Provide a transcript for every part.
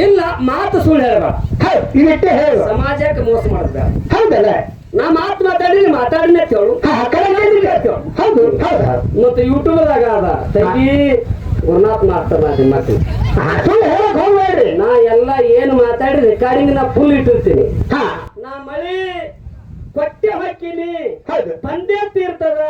ಇಲ್ಲ ಮಾತು ಸುಳ್ಳು ಹೇಳಬೇಡ. ಇಷ್ಟೇ ಹೇಳು. ಸಮಾಜಕ್ಕೆ ಮೋಸ ಮಾಡಿದ ಹೌದಲ್ಲ? ನಾ ಮಾತಾಡಿ ಮಾತಾಡಿನ ಕೇಳು. ಹೌದು ಹೌದು. ಮತ್ತೆ ಯೂಟ್ಯೂಬ್ದಾಗ ಅದ ತಂಗಿ ಗುರುನಾಥ್ ಮಾಸ್ತರ್ ಮತ್ತೆ ಹೇಳಕ್ ಹೋಗ್ಬೇಡ್ರಿ. ನಾ ಎಲ್ಲ ಏನು ಮಾತಾಡಿ ರೆಕಾರ್ಡಿಂಗ್ ನಾ ಫುಲ್ ಇಟ್ಟಿರ್ತೀನಿ. ನಾ ಮಳಿ ಕೊಟ್ಟೆ ಹಾಕಿನಿ ಬಂದೇ ತೀರ್ತದ.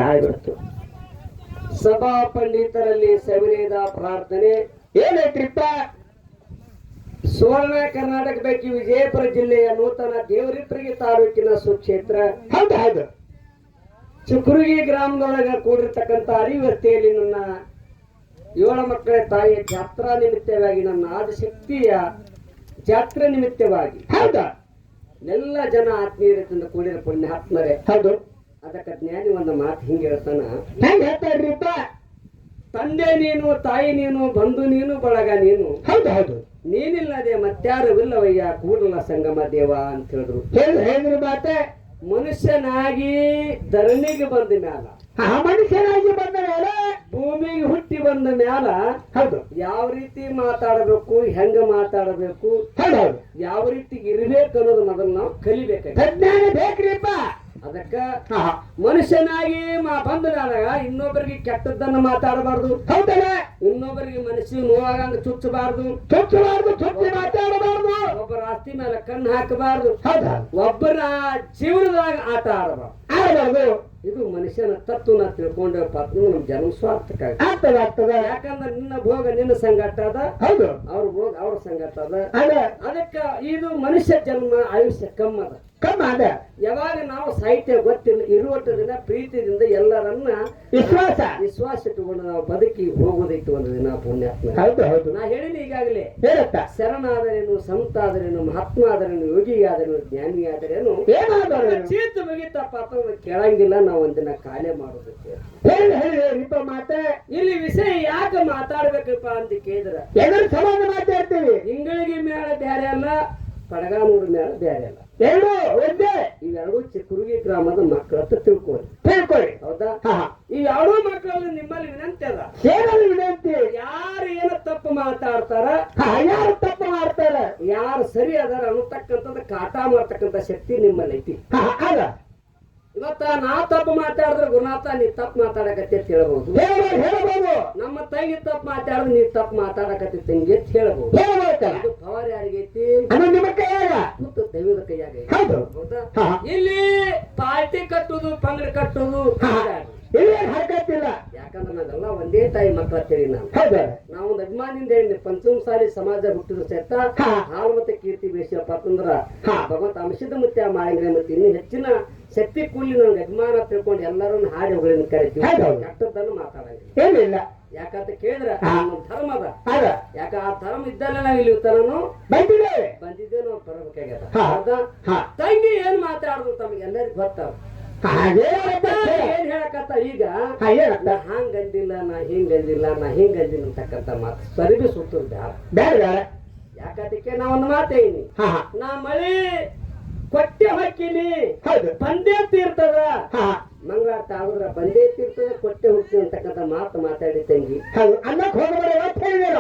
ಆಗ್ಬಿಡ್ತು. ಸಭಾ ಪಂಡಿತರಲ್ಲಿ ಸವಿನೇದ ಪ್ರಾರ್ಥನೆ ಏನೈತ್ರಿಪ್ಪ? ಸುವರ್ಣ ಕರ್ನಾಟಕ ಪೈಕಿ ವಿಜಯಪುರ ಜಿಲ್ಲೆಯ ನೂತನ ದೇವರಿಪ್ಪರಿಗೆ ತಾಲೂಕಿನ ಸುಕ್ಷೇತ್ರ ಹೌದು ಹೌದು. ಚುಕುರುಗಿ ಗ್ರಾಮದೊಳಗ ಕೂಡಿರ್ತಕ್ಕಂಥ ಅರಿವರ್ತಿಯಲ್ಲಿ ನನ್ನ 7 ಮಕ್ಕಳ ತಾಯಿಯ ಜಾತ್ರಾ ನಿಮಿತ್ತವಾಗಿ ನನ್ನ ಆದಿಶಕ್ತಿಯ ಜಾತ್ರೆ ನಿಮಿತ್ತವಾಗಿ ಹೌದಾ? ಎಲ್ಲ ಜನ ಆತ್ಮೀಯರಿಂದ ಕೂಡಿದ ಪುಣ್ಯಾತ್ಮರೇ. ಹೌದು. ಅದಕ್ಕೆ ಜ್ಞಾನಿ ಒಂದು ಮಾತು ಹಿಂಗೆ ಹೇಳ್ತಾನ, ಹೆಂಗ್ ಹೇಳ್ತಾರ್ರಿಪ್ಪ? ತಂದೆ ನೀನು, ತಾಯಿ ನೀನು, ಬಂಧು ನೀನು, ಬಳಗ ನೀನು, ಹೌದು ಹೌದು. ನೀನಿಲ್ಲದೆ ಮತ್ಯಾರವಿಲ್ಲವಯ್ಯ ಕೂಡಲ ಸಂಗಮ ದೇವ ಅಂತ ಹೇಳಿದ್ರು. ಹೇಳ್ರಿ ಮಾತೆ. ಮನುಷ್ಯನಾಗಿ ಧರಣಿಗೆ ಬಂದ ಮ್ಯಾಲ, ಮನುಷ್ಯನಾಗಿ ಬಂದ ಮೇಲೆ ಭೂಮಿಗೆ ಹುಟ್ಟಿ ಬಂದ ಮ್ಯಾಲ ಹೌದು ಯಾವ ರೀತಿ ಮಾತಾಡಬೇಕು, ಹೆಂಗ ಮಾತಾಡಬೇಕು, ಹೌದು ಹೌದು, ಯಾವ ರೀತಿ ಇರ್ಬೇಕು ಅನ್ನೋದು ಮೊದಲು ನಾವು ಕಲಿಬೇಕಾಗಿ. ಪ್ರಜ್ಞಾನ ಬೇಕ್ರಿಪ್ಪ. ಅದಕ್ಕ ಮನುಷ್ಯನಾಗಿ ಬಂದ ಮ್ಯಾಲ ಇನ್ನೊಬ್ಬರಿಗೆ ಕೆಟ್ಟದ್ದನ್ನ ಮಾತಾಡಬಾರ್ದು. ಹೌದಲ್ಲ? ಇನ್ನೊಬ್ಬರಿಗೆ ಮನಸ್ಸಿಗೆ ನೋವಾಗಂಗ ಚುಚ್ಚಬಾರ್ದು, ಚುಚ್ಚಿ ಮಾತಾಡಬಾರ್ದು. ಒಬ್ಬರ ಆಸ್ತಿ ಮೇಲೆ ಕಣ್ಣು ಹಾಕಬಾರ್ದು, ಹೌದಾ? ಒಬ್ಬರ ಜೀವನದಾಗ ಆಟ ಆಡಬಾರ್ದು. ಇದು ಮನುಷ್ಯನ ತತ್ವನ ತಿಳ್ಕೊಂಡಪ್ಪ ನಮ್ ಜನ್ಮ ಸ್ವಾರ್ಥಕ್ಕಾಗಿ ಆಗ್ತದ. ಯಾಕಂದ್ರೆ ನಿನ್ನ ಭೋಗ ನಿನ್ನ ಸಂಗಟ ಅದ, ಹೌದು, ಅವ್ರ ಭೋಗ ಅವ್ರ ಸಂಗಟ ಅದ. ಅದ ಅದಕ್ಕ ಇದು ಮನುಷ್ಯ ಜನ್ಮ ಆಯುಷ್ಯ ಕಮ್ಮ ಅದ. ಯಾವಾಗ ನಾವು ಸಾಹಿತ್ಯ ಗೊತ್ತಿಲ್ಲ ಇರುವಟ್ಟು ದಿನ ಪ್ರೀತಿಯಿಂದ ಎಲ್ಲರನ್ನ ವಿಶ್ವಾಸ ಇಟ್ಟುಕೊಂಡು ನಾವು ಬದುಕಿ ಹೋಗೋದೈತಿ ಒಂದು ದಿನ ಪುಣ್ಯಾತ್ಮ. ಹೌದು ಹೌದು. ನಾ ಹೇಳಿನಿ ಈಗಾಗಲೇ, ಹೇಳತ್ತ ಶರಣಾದರೇನು, ಸಂತ ಆದರೇನು, ಮಹಾತ್ಮ ಆದರೇನು, ಯೋಗಿ ಆದರೇನು, ಜ್ಞಾನಿ ಆದರೇನು, ಚೀತ ಮುಗಿತಪ್ಪ ಅಂತ ಕೇಳಂಗಿಲ್ಲ. ನಾವು ಒಂದಿನ ಕಾಲೇ ಮಾಡೋದಕ್ಕೆ ಹೇಳಿಪ್ಪ ಮಾತೆ. ಇಲ್ಲಿ ವಿಷಯ ಯಾಕೆ ಮಾತಾಡ್ಬೇಕಪ್ಪ ಅಂತ ಕೇಳಿದ್ರ ಎಲ್ಲರೂ ಸಮಾನ ಮಾತಾಡ್ತೀವಿ. ಇಂಗಳಿಗೆ ಮೇಳ ಬ್ಯಾರೆ ಅಲ್ಲ, ಪಡಗಾನೂರು ಮೇಳ ಬ್ಯಾರೆ ಅಲ್ಲ, ಎರಡು ಒಂದೇ. ಇವೆರಡು ಚಿಕ್ಕುರುಗಿ ಗ್ರಾಮದ ಮಕ್ಕಳ ಅಂತ ತಿಳ್ಕೊಳ್ಳಿ. ಹೌದಾ? ಈ ಎರಡೂ ಮಕ್ಕಳಲ್ಲಿ ನಿಮ್ಮಲ್ಲಿ ವಿನಂತಿ ಅದ. ಏನಲ್ಲಿ ವಿನಂತಿ? ಯಾರು ಏನು ತಪ್ಪು ಮಾತಾಡ್ತಾರ, ಯಾರು ತಪ್ಪು ಮಾಡ್ತಾರ, ಯಾರು ಸರಿ ಅದಾರ ಅನ್ನತಕ್ಕಂಥದ್ದು ಕಾಟ ಮಾಡ್ತಕ್ಕಂಥ ಶಕ್ತಿ ನಿಮ್ಮಲ್ಲಿ ಐತಿ. ಅದ ಇವತ್ತ ನಾ ತಪ್ಪು ಮಾತಾಡಿದ್ರೆ ಗುರುನಾಥ ನೀ ತಪ್ಪು ಮಾತಾಡಕತ್ತಿ ಅಂತ ಹೇಳ್ಬಹುದು. ನಮ್ಮ ತಂಗಿ ತಪ್ಪು ಮಾತಾಡಿದ್ರೆ ನೀ ತಪ್ಪು ಮಾತಾಡಕತ್ತಿ ತಂಗಿ ಅಂತ ಹೇಳ್ಬಹುದು. ಇದು ಪವರ್ ಯಾರಿಗೈತಿ? ನಿಮ್ಮ ಕೈಯಾಗ, ಮತ್ತು ದೈವದ ಕೈಯಾಗ. ಹೌದಾ? ಇಲ್ಲಿ ಪಾರ್ಟಿ ಕಟ್ಟುದು, ಪಂಗಡ ಕಟ್ಟುದು ಹಾಕತ್ತಿಲ್ಲ. ಯಾಕಂದ್ರೆ ನಾವೆಲ್ಲ ಒಂದೇ ತಾಯಿ ಮಕ್ಕಳ ಅಂತೇಳಿ ನಾವು ಒಂದು ಅಭಿಮಾನಿಯಿಂದ ಹೇಳಿ ಪಂಚಮ ಸಾರಿ ಸಮಾಜ ಹುಟ್ಟಿದ್ರು ಸಹಿತ ಹಾಲು ಮತ್ತೆ ಕೀರ್ತಿ ಬೇಸಿಯಪ್ಪ ಅಂತಂದ್ರ ಭಗವಂತ ಅಂಶದ ಮುತ್ಯ ಮಾಡಿದ್ರೆ ಮತ್ತೆ ಇನ್ನು ಹೆಚ್ಚಿನ ಶಕ್ತಿ ಕೂಲಿ ನನ್ಗೆ ಅಭಿಮಾನ ತಿಳ್ಕೊಂಡು ಎಲ್ಲರನ್ನು ಹಾಡಿ ಹೋಗಿ ಕರಿತೀವಿ. ಕೆಟ್ಟದ್ದನ್ನು ಮಾತಾಡಂಗಿಲ್ಲ. ಯಾಕಂತ ಕೇಳಿದ್ರ ಧರ್ಮ ಅದ. ಯಾಕ ಆ ಧರ್ಮ ಇದ್ದಲ್ಲ ನಾವ್ ಇಲ್ಲಿ ತನೂ ಬಂದಿದ್ದೆ ನಾವು ಬರಬೇಕಾಗ್ಯದ. ಹೌದಾ? ತಂಗಿ ಏನ್ ಮಾತಾಡುದು ತಮಗೆಲ್ಲರಿಗೂ ಗೊತ್ತಾವ. ಏನ್ ಹೇಳಕತ್ತ ಈಗ ಹಂಗಂದಿಲ್ಲ, ನಾ ಹಿಂಗಂದಿಲ್ಲ, ನಾ ಹಿಂಗಂದಿಲ್ಲ ಅಂತಕ್ಕಂಥ ಮಾತು ಸರಿಬಿ ಸುತ್ತದ ಬ್ಯಾಡ. ಯಾಕದಕ್ಕೆ ನಾ ಒಂದು ಮಾತೇನಿ, ನಾ ಮಳಿ ಕೊಟ್ಟೆ ಹೊಕ್ಕಿನಿ ಬಂದೇ ತೀರ್ತದ, ಮಂಗಳಾರ ತಾಗುದ್ರ ಬಂದೇ ತೀರ್ತದ, ಕೊಟ್ಟೆ ಹೋಗ್ತೀನಿ ಅಂತಕ್ಕಂಥ ಮಾತು ಮಾತಾಡಿ ತಂಗಿ ಅನ್ನಕ್ ಹೋಗಬೇಡ.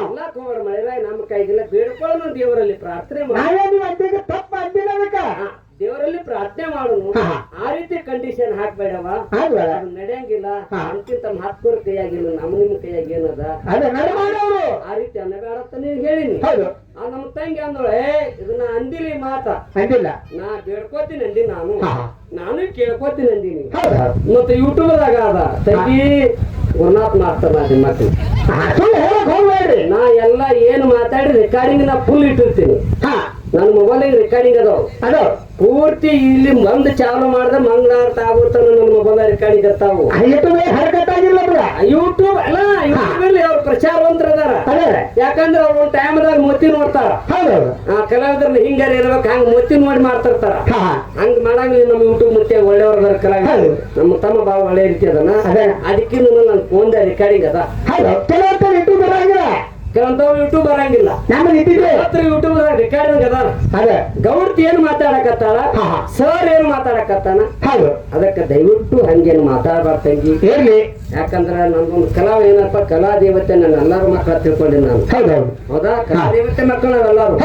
ಎಲ್ಲಕ್ ಹೋಗೋಣ, ಮಳೆರಾಯ ನಮ್ಮ ಕೈಗಿಲ್ಲ, ಬೇಡ್ಕೊಳ್ಳೋಣ ದೇವರಲ್ಲಿ ಪ್ರಾರ್ಥನೆ ಮಾಡಿ, ತಪ್ಪ ಅಂದಿಲ್ಲ, ದೇವರಲ್ಲಿ ಪ್ರಾರ್ಥನೆ ಮಾಡೋನು. ಆ ರೀತಿ ಕಂಡೀಷನ್ ಹಾಕ್ಬೇಡವ, ನಡೆಯಂಗಿಲ್ಲ. ಅಂತಿಂತ ಮಹಾತ್ಮರ ಕೈಯಾಗಿಲ್ಲ, ನಿಮ್ಮ ಕೈಯಾಗಿ ಏನದ ಆ ರೀತಿ ಅನ್ನಬೇಡತ್ತ ನೀನ್ ಹೇಳಿನಿ. ನಮ್ಮ ತಂಗಿ ಅಂದೋಳೆ ಇದನ್ನ ಅಂದಿಲ್ಲ, ಈ ಮಾತ ಅಂದಿಲ್ಲ. ನಾ ಬೇಡ್ಕೋತೀನಿ ಅಂದಿ, ನಾನು ಕೇಳ್ಕೋತೀನಿ ಅಂದಿನಿ. ಮತ್ತೆ ಯೂಟ್ಯೂಬ್ದಾಗ ಅದ ತಂಗಿ ಗುರುನಾಥ್ ಮಾಡ್ತಾರ ಮಕ್ಕಳು. ನಾ ಎಲ್ಲ ಏನು ಮಾತಾಡಿ ರೆಕಾರ್ಡಿಂಗ್ ನಾ ಫುಲ್ ಇಟ್ಟಿರ್ತೀನಿ. ನನ್ನ ಮೊಬೈಲ್ ರೆಕಾರ್ಡಿಂಗ್ ಅದಾವ ಪೂರ್ತಿ. ಇಲ್ಲಿ ಬಂದು ಚಾಲು ಮಾಡಿದ್ರೆ ಮಂಗಳಾರತ ಆಗುತ್ತ ನನ್ನ ಮೊಬೈಲ್ ರೆಕಾರ್ಡಿಂಗ್ ಇರ್ತಾವು. ಯೂಟ್ಯೂಬ್ ಅಲ್ಲ, ಯೂಟ್ಯೂಬ್ ಅವ್ರ ಪ್ರಚಾರವಂತರ ಅದಾರ. ಯಾಕಂದ್ರೆ ಅವ್ರ ಒಂದು ಟೈಮ್ದಾಗ ಮೊತ್ತಿ ನೋಡ್ತಾರ. ಕಲಾವಿದ್ರನ್ನ ಹಿಂಗಾರ ಇರ್ಬೇಕು, ಹಂಗ ಮೊತ್ತಿ ನೋಡಿ ಮಾಡ್ತಿರ್ತಾರ. ಹಂಗ ಮಾಡಂಗಿಲ್ಲ ನಮ್ಮ ಯೂಟ್ಯೂಬ್ ಮತ್ತೆ ಒಳ್ಳೆಯವ್ರ ಕಲಾವಿದ್ರು. ನಮ್ಮ ತಮ್ಮ ಬಾಳ ಒಳ್ಳೆ ರೀತಿ ಅದನ್ನ. ಅದಕ್ಕೆ ನನ್ನ ಫೋನ್ ರೆಕಾರ್ಡಿಂಗ್ ಅದ. ಕೆಲವೊಂದವ್ ಯೂಟ್ಯೂಬ್ ಬರಂಗಿಲ್ಲ, ಯೂಟ್ಯೂಬ್ ರೆಕಾರ್ಡಿಂಗ್ ಅದ. ಗೌಡ್ತಿ ಏನ್ ಮಾತಾಡಕತ್ತಾಳ, ಸರ್ ಏನ್ ಮಾತಾಡಕತ್ತಾನ, ಅದಕ್ಕೆ ದಯವಿಟ್ಟು ಹಂಗೇನು ಮಾತಾಡಬಾರ್ದು ತಂಗಿ. ಯಾಕಂದ್ರ ನನ್ಗೊಂದು ಕಲಾ ಏನಪ್ಪ, ಕಲಾ ದೇವತೆ ನನ್ನ ಎಲ್ಲಾರು ಮಕ್ಕಳ ತಿಳ್ಕೊಂಡಿ ನಾನು. ಹೌದಾ? ಕಲಾ ದೇವತೆ ಮಕ್ಕಳು ನಾವೆಲ್ಲರೂ.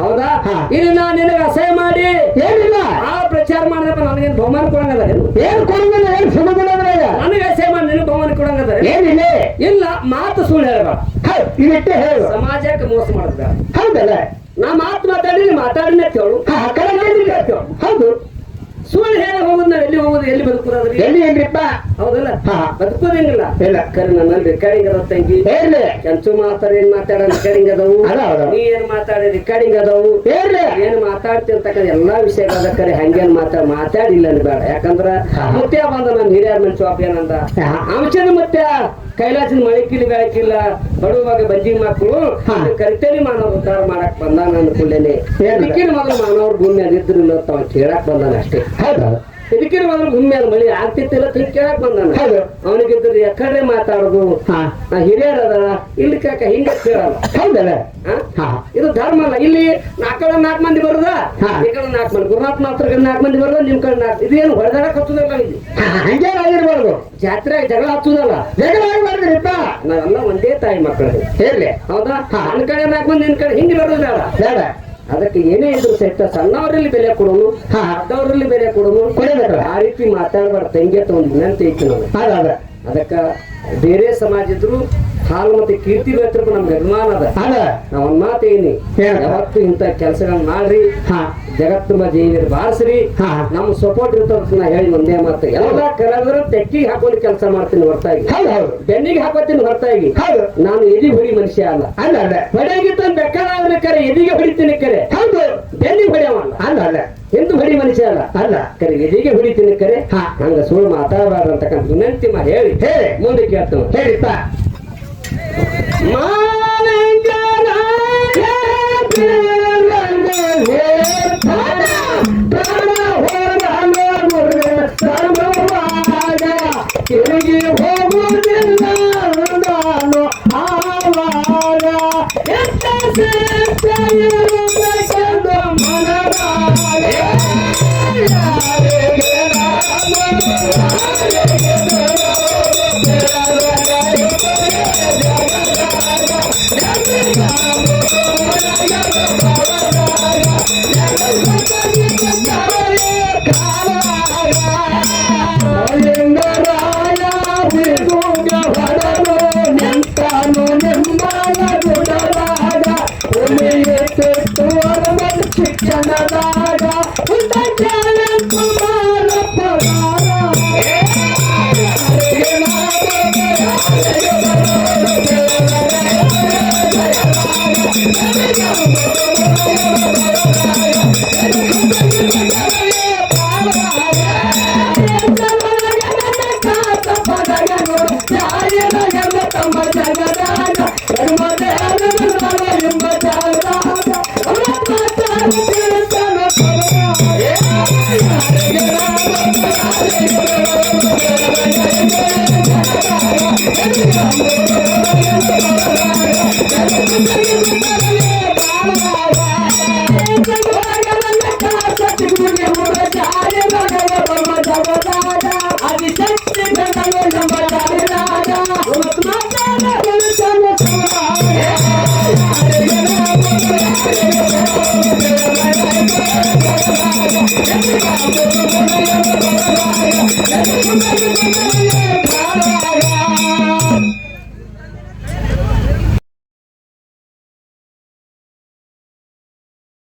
ಹೌದಾ? ಇಲ್ಲಿ ನಾ ನಿನಗೆ ಅಸಹ್ಯ ಮಾಡಿ ಏನಿಲ್ಲ ಆ ಪ್ರಚಾರ ಮಾಡಿದಪ್ಪ ನನಗೇನು ಬಹುಮಾನ ಕೊಡಂಗದ? ಏನ್ ಕೊಡಂಗಿಲ್ಲ, ಏನ್ ಸುಮ್ಮನೆ ನನಗೆ ಅಸಹ್ಯ ಮಾಡಿ ನಿನಗೆ ಬಹುಮಾನ ಕೊಡಂಗದ? ಏನಿಲ್ಲ. ಇಲ್ಲ, ಮಾತು ಸುಳ್ಳು ಹೇಳ್ಬಾರ್ದು, ಸಮಾಜಕ್ಕೆ ಮೋಸ ಮಾಡಿದ. ಹೌದಲ್ಲ? ನಾ ಮಾತಾಡಿನ ಕೇಳು. ಹೌದು, ಸುಳ್ಳು ಹೇಳ ಹೋಗುದು, ನಾವ್ ಎಲ್ಲಿ ಹೋಗುದು, ಎಲ್ಲಿ ಬದುಕುದಾದ್ರಿ? ಎಲ್ಲಿ ಏನ್ರಿಪ್ಪ? ಹೌದಲ್ಲ ಹಾ. ಬದುಕೋದಂಗಿಲ್ಲ ಇಲ್ಲ. ಕರೆ ನನ್ನಲ್ಲಿ ರೆಕಾರ್ಡಿಂಗ್ ಅದಾವ ತಂಗಿ ಹೇಳಿ ಕೆಂಚು ಮಾತಾಡ ಏನ್ ಮಾತಾಡ ರೆಕಾರ್ಡಿಂಗ್ ಅದಾವು ಅದಾವ. ನೀ ಏನ್ ಮಾತಾಡಿ ರೆಕಾರ್ಡಿಂಗ್ ಅದಾವು ಹೇಳಿ ಏನ್ ಮಾತಾಡ್ತಿರ್ತಕ್ಕ ಎಲ್ಲಾ ವಿಷಯಗಳ ಕರೆ ಹಂಗೇನ್ ಮಾತಾಡಿಲ್ಲ ಬೇಡ ಯಾಕಂದ್ರ ಹಾ. ಮುತ್ಯ ಬಂದ ನಮ್ ಹಿರಿಯರ ಮನುಷ್ಯ ಏನಂದ ಹಾ. ಅಂಶದ ಮುತ್ಯ ಕೈಲಾಸದ ಮಳಿಕಿಲಿ ಬೆಳಕಿಲ್ಲ ಬಡವಾಗ ಬಂಜಿ ಮಕ್ಕಳು ಹಾ. ಕರಿತೇಲಿ ಮಾನವ ಉದ್ಧಾರ ಮಾಡಕ್ ಬಂದಾನ ಅನ್ಕೊಳ್ಳೇನೆ ಇದಕ್ಕಿನ ಮೊದಲು ಮಾನವ್ರ ಭೂಮಿ ಅದಿದ್ರು ಇಲ್ಲ ತಾವ್ ಕೇಳಕ್ ಬಂದಾನ ಅಷ್ಟೇ ಹೌದು ಇದಕ್ಕಿನ ಮೊದಲು ಭೂಮಿ ಅದ ಮಳಿ ಆಗ್ತಿತ್ತಿಲ್ಲ ಕೇಳಕ್ ಬಂದಾನ ಹೌದು. ಅವನಿಗಿದ್ರು ಎಕಡೆ ಮಾತಾಡುದು ಹಾ ಹಿರಿಯರ ಅದಾರ ಇಲ್ಲಿ ಕಾಕ ಹಿಂಗ ಕೇಳಲ್ಲ ಹೌದಲ್ಲ ಆ? ಹಾ ಇದು ಧರ್ಮ ಅಲ್ಲ ಇಲ್ಲಿ ನಾಲ್ಕಡೆ 4 ಮಂದಿ ಬರುದಾ ಹಾ. ಈ ಕಡೆ 4 ಮಂದಿ ಗುರುನಾಥ್ ಮಾತ್ರ 4 ಮಂದಿ ಬರೋದು ನಿಮ್ ಕಡೆ 4 ಇದೇನು ಹೊಡೆದಾಡಕ್ ಹಚ್ಚುದಲ್ಲ ಇಲ್ಲಿ ಹಂಗೆ ಆಗಿರ್ಬಾರ್ದು ಜಾತ್ರೆ ಜಗಳ ಹಚ್ಚುದಲ್ಲ ಜಗಳ ಆಗ್ಬಾರ್ದ್ರಿಪ್ಪ ನಾವೆಲ್ಲ ಒಂದೇ ತಾಯಿ ಮಕ್ಕಳು ಹೇಳಿ ಹೌದಾ ಹಾ. ನನ್ ಕಡೆ 4 ಮಂದಿ ನಿನ್ ಕಡೆ ಹಿಂಗೆ ಬರೋದು ಬೇಡ ಬೇಡ ಅದಕ್ಕೆ ಏನೇ ಇದ್ರು ಸಹಿತ ಸಣ್ಣವರಲ್ಲಿ ಬೆಲೆ ಕೊಡೋನು ಹಾ. ದೊಡ್ಡವರಲ್ಲಿ ಬೆಲೆ ಕೊಡೋನು ಕೊಡಬೇಕಲ್ಲ. ಆ ರೀತಿ ಮಾತಾಡಬಾರ್ದು ತಂಗಿ ಅಂತ ಒಂದು ವಿನಂತಿ ಐತಿ ನಾವು ಅದ ಅದಕ್ಕ ಬೇರೆ ಸಮಾಜ ಇದ್ರು ಹಾಲು ಮತ್ತೆ ಕೀರ್ತಿ ಬೇತ್ರ ನಮ್ಗೆ ಅಭಿಮಾನ ಅದ ಅದ ನಾವ್ ಒಂದ್ ಮಾತು ಏನಿ ಏನಪ್ಪ? ಯಾವತ್ತು ಇಂತ ಕೆಲಸಗಳನ್ನ ಮಾಡ್ರಿ ಹಾ ಜಗತ್ತು ಜೀವಿರ್ ಬಾಳ್ಸ್ರಿ ಹಾ. ನಮ್ ಸಪೋರ್ಟ್ ಇರ್ತದ ನಾ ಹೇಳಿ ಒಂದೇ ಮಾತು ಎಲ್ಲ ಕಲಾವಿದ್ರ ತೆಕ್ಕಿಗೆ ಹಾಕೊಂಡು ಕೆಲಸ ಮಾಡ್ತೀನಿ ಹೊರತಾಗಿ ಹೌದು ಹೌದು ಬೆನ್ನಿಗೆ ಹಾಕೋತೀನಿ ಹೊರತಾಗಿ ಹೌದು ನಾನು ಎದಿ ಹೊಡಿ ಮನುಷ್ಯ ಅಲ್ಲ ಅಲ್ಲ ಅಲ್ಲ ಹೊಡೆಗಿತ್ತ ಬೆಕ್ಕಳಾಗಲಿ ಕರೆ ಎದಿಗೆ ಹೊಡಿತೀನಿ ಕರೆ ಹೌದು ಬೆನ್ನಿಗೆ ಹೊಡೆಯವಲ್ಲ ಅಲ್ಲ ಅಲ್ಲ ಎಂದು ಹೊಡಿ ಮನುಷ್ಯ ಅಲ್ಲ ಅಲ್ಲ ಕರೆ ಎದಿಗೆ ಹೊಡಿತೀನಿ ಕರೆ ಹಾ. ಹಂಗ ಸುಳ್ಳು ಮಾತಾಡಬಾರ್ದು ಅಂತಕ್ಕಂಥ ವಿನಂತಿ ಮಾಡಿ ಹೇಳಿ ಹೇಳಿ ಮುಂದೆ ಕೇಳ್ತಾನ ಹೇಳಿಪ್ಪ ತಿರುಗಿ ಹೋಗುವುದಿಲ್ಲ ನಾನು ಆವಾಗ ಎಷ್ಟ ಇರಬೇಕೆಂದು ಮನದಾಗೆ ಲಿಂಗರಾಯ ಬಿಗುಗ ಹೊರಲು ನಿಂತನು ನಿಮ್ಮನ ಗುಡರಾಗ ಉಳಿಯಿತು ಶಿಕ್ಷಣದಾಗ ಕುಮಾರ ಪಗಾರ Thank you.